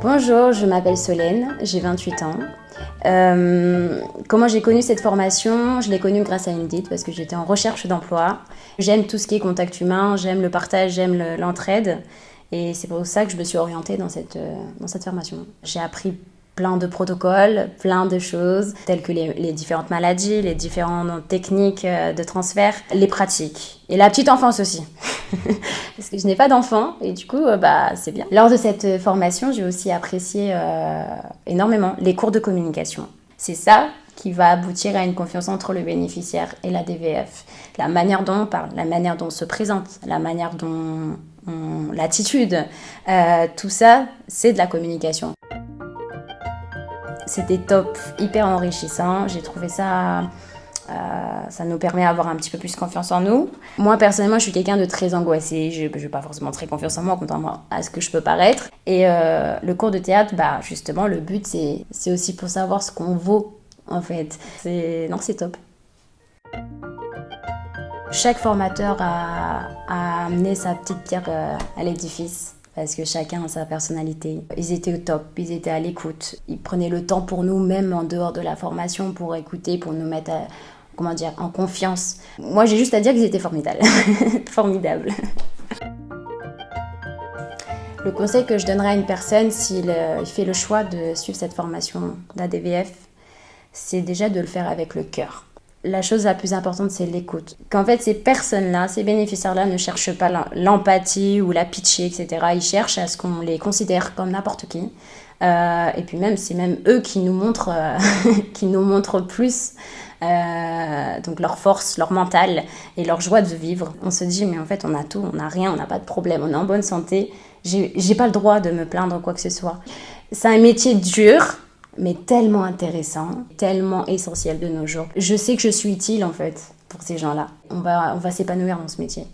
Bonjour, je m'appelle Solène, j'ai 28 ans. Comment j'ai connu cette formation? Je l'ai connue grâce à Indeed parce que j'étais en recherche d'emploi. J'aime tout ce qui est contact humain, j'aime le partage, j'aime l'entraide. Et c'est pour ça que je me suis orientée dans cette formation. J'ai appris plein de protocoles, plein de choses, telles que les différentes maladies, les différentes techniques de transfert, les pratiques. Et la petite enfance aussi. Parce que je n'ai pas d'enfant et du coup, c'est bien. Lors de cette formation, j'ai aussi apprécié énormément les cours de communication. C'est ça qui va aboutir à une confiance entre le bénéficiaire et la DVF. La manière dont on parle, la manière dont on se présente, la manière dont l'attitude, tout ça, c'est de la communication. C'était top, hyper enrichissant. J'ai trouvé ça... ça nous permet d'avoir un petit peu plus confiance en nous. Moi, personnellement, je suis quelqu'un de très angoissé. Je n'ai pas forcément très confiance en moi, contrairement à ce que je peux paraître. Et le cours de théâtre, justement, le but, c'est aussi pour savoir ce qu'on vaut, en fait. C'est top. Chaque formateur a amené sa petite pierre à l'édifice. Parce que chacun a sa personnalité. Ils étaient au top, ils étaient à l'écoute. Ils prenaient le temps pour nous, même en dehors de la formation, pour écouter, pour nous mettre en confiance. Moi, j'ai juste à dire qu'ils étaient formidables. Formidables. Le conseil que je donnerais à une personne s'il fait le choix de suivre cette formation d'ADVF, c'est déjà de le faire avec le cœur. La chose la plus importante, c'est l'écoute. Qu'en fait, ces personnes-là, ces bénéficiaires-là ne cherchent pas l'empathie ou la pitié, etc. Ils cherchent à ce qu'on les considère comme n'importe qui. Et puis même, c'est même eux qui nous montrent, qui nous montrent plus donc leur force, leur mental et leur joie de vivre. On se dit, mais en fait, on a tout, on n'a rien, on n'a pas de problème, on est en bonne santé. J'ai pas le droit de me plaindre quoi que ce soit. C'est un métier dur, mais tellement intéressant, tellement essentiel de nos jours. Je sais que je suis utile en fait pour ces gens-là. On va s'épanouir dans ce métier.